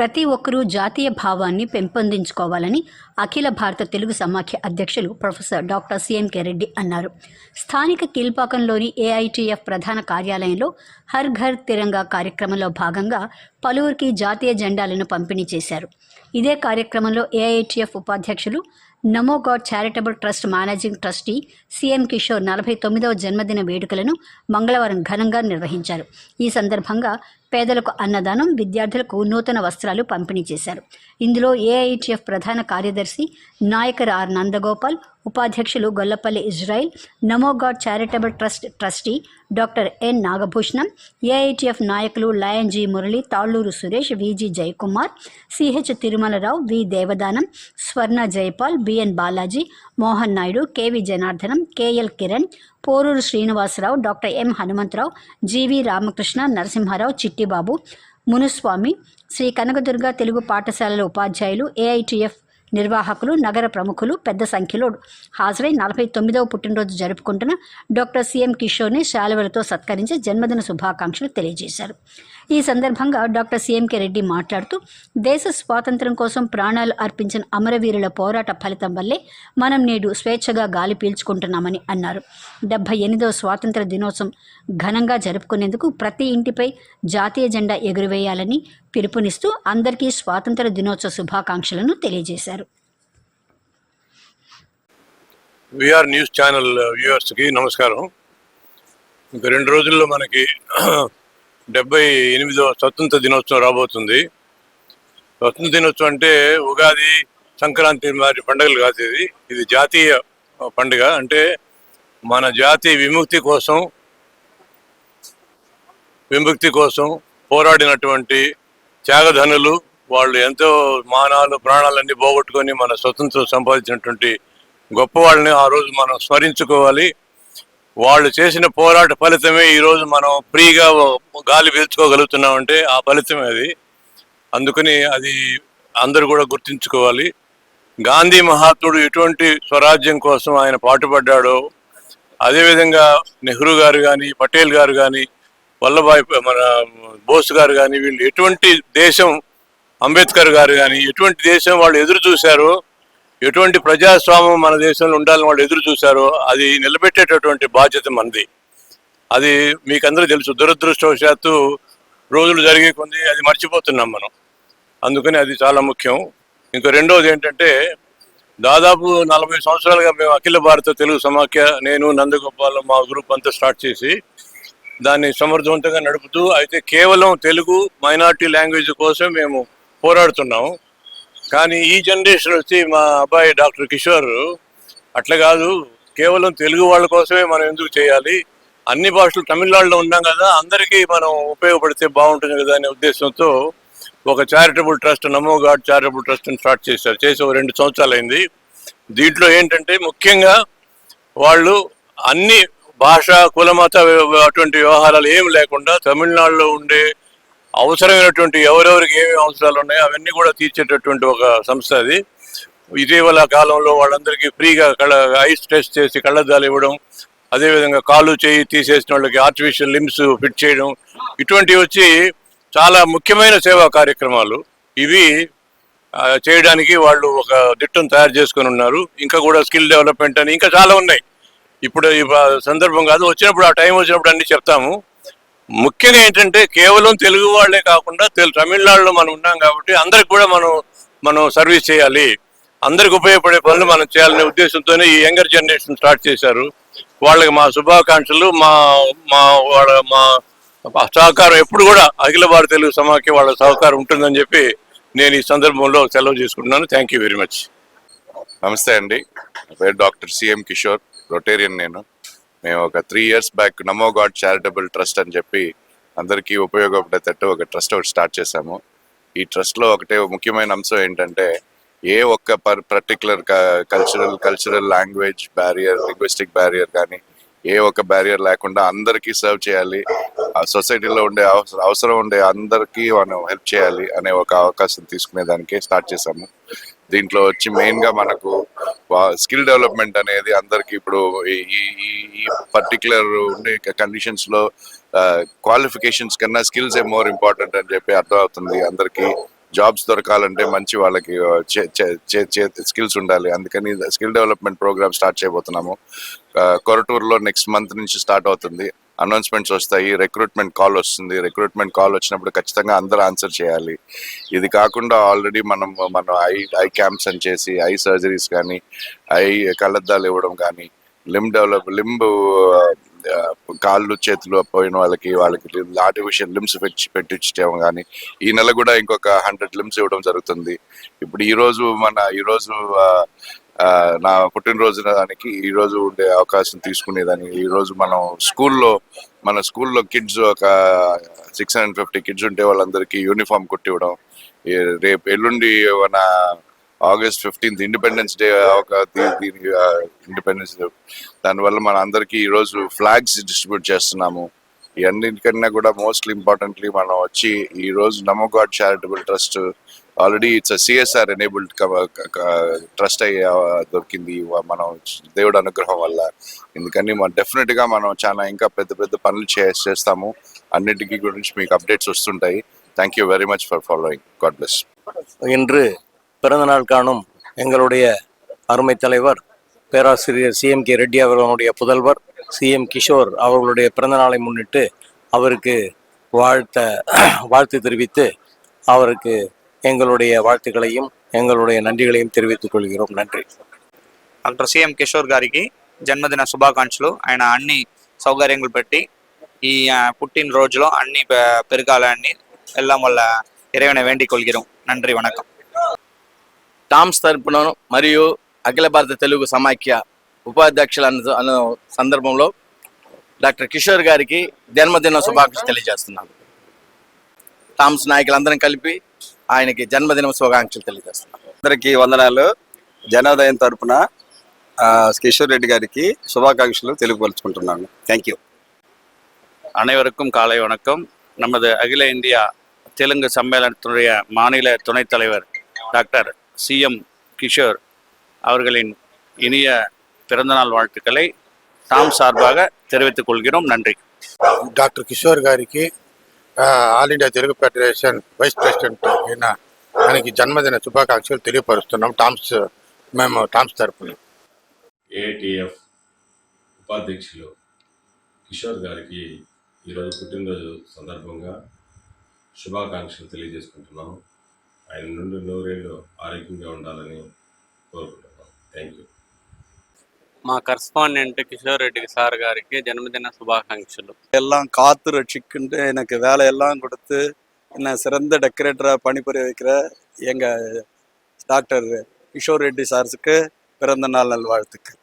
ప్రతి ఒక్కరూ జాతీయ భావాన్ని పెంపొందించుకోవాలని అఖిల భారత తెలుగు సమాఖ్య అధ్యక్షులు ప్రొఫెసర్ డాక్టర్ సిఎంకే రెడ్డి అన్నారు. స్థానిక కీల్పాకంలోని ఏఐటీఎఫ్ ప్రధాన కార్యాలయంలో హర్ ఘర్ తిరంగా కార్యక్రమంలో భాగంగా పలువురికి జాతీయ జెండాలను పంపిణీ చేశారు. ఇదే కార్యక్రమంలో ఏఐటీఎఫ్ ఉపాధ్యక్షులు Namo God charitable trust managing trustee CM Kishore 49వ జన్మదిన వేడుకలను మంగళవారం ఘనంగా నిర్వహించారు. ఈ సందర్భంగా పేదలకు అన్నదానం, విద్యార్థులకు నూతన వస్త్రాలు పంపిణీ చేశారు. ఇందులో ఏఐటీఎఫ్ ప్రధాన కార్యదర్శి నాయకర్ ఆర్ నందగోపాల్, ఉపాధ్యక్షులు Gollapalli Israel, Namo God charitable trust trustee doctor N Nagabhushanam, AITF నాయకులు lion G Murali, Talluru Suresh, VG Jayakumar, CH Tirumalarao, V Devadanam, Swarna Jaipal, BN Balaji, Mohan Naidu, KV Janardanam, KL Kiran, Poruru Srinivasarao, doctor M Hanumantharao, GV Ramakrishna, Narasimharao, Chittibabu, Munuswamy, Shri Kanakadurga Telugu పాఠశాలల ఉపాధ్యాయులు, ఏఐటీఎఫ్ నిర్వాహకులు, నగర ప్రముఖులు పెద్ద సంఖ్యలో హాజరై 49వ పుట్టినరోజు జరుపుకుంటున్న డాక్టర్ సిఎం కిషోర్ని శాలువలతో సత్కరించి జన్మదిన శుభాకాంక్షలు తెలియజేశారు. ఈ సందర్భంగా డాక్టర్ సిఎంకే రెడ్డి మాట్లాడుతూ, దేశ స్వాతంత్ర్యం కోసం ప్రాణాలు అర్పించిన అమరవీరుల పోరాట ఫలితం వల్లే మనం నేడు స్వేచ్ఛగా గాలి పీల్చుకుంటున్నామని అన్నారు. 78వ స్వాతంత్ర దినోత్సవం ఘనంగా జరుపుకునేందుకు ప్రతి ఇంటిపై జాతీయ జెండా ఎగురవేయాలని పిలుపునిస్తూ అందరికీ స్వాతంత్ర దినోత్సవ శుభాకాంక్షలను తెలియజేశారు. విఆర్ న్యూస్ ఛానల్ వ్యూవర్స్కి నమస్కారం. ఇంకా 2 రోజుల్లో మనకి 78వ స్వతంత్ర దినోత్సవం రాబోతుంది. స్వతంత్ర దినోత్సవం అంటే ఉగాది, సంక్రాంతి మరి పండుగలు కాదు. ఇది జాతీయ పండుగ. అంటే మన జాతి విముక్తి కోసం పోరాడినటువంటి త్యాగధనులు, వాళ్ళు ఎంతో మానాలు ప్రాణాలన్నీ పోగొట్టుకొని మన స్వతంత్రం సంపాదించినటువంటి గొప్ప వాళ్ళని ఆ రోజు మనం స్మరించుకోవాలి. వాళ్ళు చేసిన పోరాట ఫలితమే ఈరోజు మనం ఫ్రీగా గాలి పీల్చుకోగలుగుతున్నామంటే ఆ ఫలితమే అది. అందుకని అది అందరూ కూడా గుర్తుంచుకోవాలి. గాంధీ మహాత్ముడు ఎటువంటి స్వరాజ్యం కోసం ఆయన పాటుపడ్డాడో, అదేవిధంగా నెహ్రూ గారు కానీ, పటేల్ గారు కానీ, వల్లభాయ్ మన బోస్ గారు కానీ, వీళ్ళు ఎటువంటి దేశం, అంబేద్కర్ గారు కానీ ఎటువంటి దేశం వాళ్ళు ఎదురు చూశారో, ఎటువంటి ప్రజాస్వామ్యం మన దేశంలో ఉండాలని వాళ్ళు ఎదురు చూశారో అది నిలబెట్టేటటువంటి బాధ్యత మనది. అది మీకు అందరూ తెలుసు. దురదృష్టవశాత్తు రోజులు జరిగే కొద్ది అది మర్చిపోతున్నాం మనం. అందుకని అది చాలా ముఖ్యం. ఇంకా రెండోది ఏంటంటే, దాదాపు 40 సంవత్సరాలుగా మేము అఖిల భారత తెలుగు సమాఖ్య, నేను, నందగోపాల్, మా గ్రూప్ అంతా స్టార్ట్ చేసి దాన్ని సమర్థవంతంగా నడుపుతూ, అయితే కేవలం తెలుగు మైనారిటీ లాంగ్వేజ్ కోసం మేము పోరాడుతున్నాము. కానీ ఈ జనరేషన్ వచ్చి మా అబ్బాయి డాక్టర్ కిషోర్ అట్లా కాదు, కేవలం తెలుగు వాళ్ళ కోసమే మనం ఎందుకు చేయాలి, అన్ని భాషలు తమిళనాడులో ఉన్నాం కదా, అందరికీ మనం ఉపయోగపడితే బాగుంటుంది కదా అనే ఉద్దేశంతో ఒక చారిటబుల్ ట్రస్ట్, నమో గాడ్ చారిటబుల్ ట్రస్ట్ని స్టార్ట్ చేశారు. చేసి 2 సంవత్సరాలు అయింది. దీంట్లో ఏంటంటే ముఖ్యంగా వాళ్ళు అన్ని భాష, కులమత అటువంటి వ్యవహారాలు ఏమి లేకుండా తమిళనాడులో ఉండే అవసరమైనటువంటి ఎవరెవరికి ఏమేమి అవసరాలు ఉన్నాయో అవన్నీ కూడా తీర్చేటటువంటి ఒక సంస్థ అది. ఇటీవల కాలంలో వాళ్ళందరికీ ఫ్రీగా ఐస్ టెస్ట్ చేసి కళ్ళద్దాలు ఇవ్వడం, అదేవిధంగా కాలు చేయి తీసేసిన వాళ్ళకి ఆర్టిఫిషియల్ లిమ్స్ ఫిట్ చేయడం, ఇటువంటివి వచ్చి చాలా ముఖ్యమైన సేవా కార్యక్రమాలు. ఇవి చేయడానికి వాళ్ళు ఒక దిట్టను తయారు చేసుకొని ఉన్నారు. ఇంకా కూడా స్కిల్ డెవలప్మెంట్ అని ఇంకా చాలా ఉన్నాయి. ఇప్పుడు ఈ సందర్భం కాదు, వచ్చినప్పుడు ఆ టైం వచ్చినప్పుడు అన్నీ చెప్తాము. ముఖ్యంగా ఏంటంటే కేవలం తెలుగు వాళ్ళే కాకుండా తమిళనాడులో మనం ఉన్నాం కాబట్టి అందరికి కూడా మనం సర్వీస్ చేయాలి, అందరికి ఉపయోగపడే పనులు మనం చేయాలనే ఉద్దేశంతోనే ఈ యంగర్ జనరేషన్ స్టార్ట్ చేశారు. వాళ్ళకి మా శుభాకాంక్షలు. మా సహకారం ఎప్పుడు కూడా అఖిల భారత తెలుగు సమాఖ్య వాళ్ళ సహకారం ఉంటుందని చెప్పి నేను ఈ సందర్భంలో సెలవు చేసుకుంటున్నాను. Thank you very much. నమస్తే అండి, నా పేరు డాక్టర్ సిఎం కిషోర్, రొటేరియన్. మేము ఒక 3 years బ్యాక్ నమో గాడ్ చారిటబుల్ ట్రస్ట్ అని చెప్పి అందరికీ ఉపయోగపడేటట్టు ఒక ట్రస్ట్ ఒకటి స్టార్ట్ చేశాము. ఈ ట్రస్ట్లో ఒకటే ముఖ్యమైన అంశం ఏంటంటే, ఏ ఒక్క particular cultural language barrier, linguistic barrier కానీ ఏ ఒక్క బ్యారియర్ లేకుండా అందరికీ సర్వ్ చేయాలి, సొసైటీలో ఉండే అవసరం ఉండే అందరికీ మనం హెల్ప్ చేయాలి అనే ఒక అవకాశం తీసుకునేదానికి స్టార్ట్ చేశాము. దీంట్లో వచ్చి మెయిన్గా మనకు స్కిల్ డెవలప్మెంట్ అనేది అందరికీ ఇప్పుడు ఈ పర్టికులర్ ఉండే కండిషన్స్లో క్వాలిఫికేషన్స్ కన్నా స్కిల్స్ మోర్ ఇంపార్టెంట్ అని చెప్పి అర్థమవుతుంది అందరికీ. జాబ్స్ దొరకాలంటే మంచి వాళ్ళకి స్కిల్స్ ఉండాలి. అందుకని స్కిల్ డెవలప్మెంట్ ప్రోగ్రామ్ స్టార్ట్ చేయబోతున్నాము. కొరటూరులో నెక్స్ట్ మంత్ నుంచి స్టార్ట్ అవుతుంది. అనౌన్స్మెంట్స్ వస్తాయి, రిక్రూట్మెంట్ కాల్ వస్తుంది. రిక్రూట్మెంట్ కాల్ వచ్చినప్పుడు ఖచ్చితంగా అందరూ ఆన్సర్ చేయాలి. ఇది కాకుండా ఆల్రెడీ మనం ఐ క్యాంప్స్ అని చేసి ఐ సర్జరీస్ కానీ, ఐ కళ్ళద్దాలు ఇవ్వడం కానీ, లింబ్ కాళ్ళు చేతులు పోయిన వాళ్ళకి ఆర్టిఫిషియల్ లిమ్స్ పెట్టించడం కానీ, ఈ నెల కూడా ఇంకొక 100 లిమ్స్ ఇవ్వడం జరుగుతుంది. ఇప్పుడు ఈరోజు నా పుట్టినరోజు దానికి ఈరోజు ఉండే అవకాశం తీసుకునేదాన్ని. ఈరోజు మన స్కూల్లో కిడ్స్ ఒక 650 కిడ్స్ ఉంటే వాళ్ళందరికీ యూనిఫామ్ కుట్టివ్వడం. రేపు ఎల్లుండి మన August 15th independence day, independence day, దానివల్ల మన అందరికీ ఈరోజు ఫ్లాగ్స్ డిస్ట్రిబ్యూట్ చేస్తున్నాము. ఇవన్నిటికన్నా కూడా మోస్ట్లీ ఇంపార్టెంట్లీ మనం వచ్చి ఈరోజు నమో God charitable trust already it's CSR enabled trust దొరికింది మనం దేవుడు అనుగ్రహం వల్ల. ఎందుకని డెఫినెట్గా మనం చాలా ఇంకా పెద్ద పెద్ద పనులు చేస్తాము. అన్నిటికీ గురించి మీకు అప్డేట్స్ వస్తుంటాయి. Thank you very much for following. God bless. இன்று பிறந்தநாள் காணும் எங்களுடைய அருமை தலைவர் பேராசிரியர் CMK ரெட்டி அவர்களுடைய புதல்வர் CM கிஷோர் அவர்களுடைய பிறந்தநாளை முன்னிட்டு அவருக்கு வாழ்த்து தெரிவித்து அவருக்கு எங்களுடைய வாழ்த்துக்களையும் எங்களுடைய நன்றிகளையும் தெரிவித்துக் கொள்கிறோம். నన్రి. డాక్టర్ CM కిషోర్ గారికి జన్మదిన శుభాకాంక్షలు. ఆయన అన్ని సౌకర్యങ്ങൾ పెట్టి ఈ పుట్టినరోజులో అన్ని పెరగాలని ఎల్లం వల్ల ఇరవై వేండి కొలిగిరం. నండ్రి, వణకం. టామ్స్ తరపున మరియు అఖిల భారత తెలుగు సమాఖ్య ఉపాధ్యక్షుల సందర్భంలో డాక్టర్ కిషోర్ గారికి జన్మదిన శుభాకాంక్షలు తెలియజేస్తున్నాను. టామ్స్ నాయకులందరం కలిపి ఆయనకి జన్మదిన శుభాకాంక్షలు తెలియజేస్తున్నాను. అందరికీ వందనాలు. జనోదయం తరపున కిషోర్ రెడ్డి గారికి శుభాకాంక్షలు తెలియపరుచుకుంటున్నాను. Thank you. அனைவருக்கும் காலை வணக்கம். நமது அகில இந்தியா தெலுங்கு சம்மேளனத்துடைய மாநில துணைத் தலைவர் டாக்டர் CM கிஷோர் அவர்களின் இனிய பிறந்தநாள் வாழ்த்துக்களை டாம் சார்பாக தெரிவித்துக் கொள்கிறோம். నన్రి. డాక్టర్ కిషోర్ గారికి all India Telugu federation vice president అయిన ఆయనకి జన్మదిన శుభాకాంక్షలు తెలియపరుస్తున్నాం మేము టామ్స్ తరపున. AATF ఉపాధ్యక్షులు కిషోర్ గారికి ఈరోజు పుట్టినరోజు సందర్భంగా శుభాకాంక్షలు తెలియజేసుకుంటున్నాము. ఆయన నుండి 100 ఏళ్ళు ఆరోగ్యంగా ఉండాలని కోరుకుంటున్నాం. Thank you. మా కరస్పాండెంట్ కిஷோர் ரெட்டி சார் గారికి జన్మదిన శుభాకాంక్షలు. எல்லாம் காத்து ரட்சிக்கின்ற எனக்கு வேலையெல்லாம் கொடுத்து என்ன சிறந்த டெக்கரேட்டராக பணிபுரிய வைக்கிற எங்கள் டாக்டர் கிஷோர் ரெட்டி சார்ஸுக்கு பிறந்த நாள் நல்வாழ்த்துக்கள்.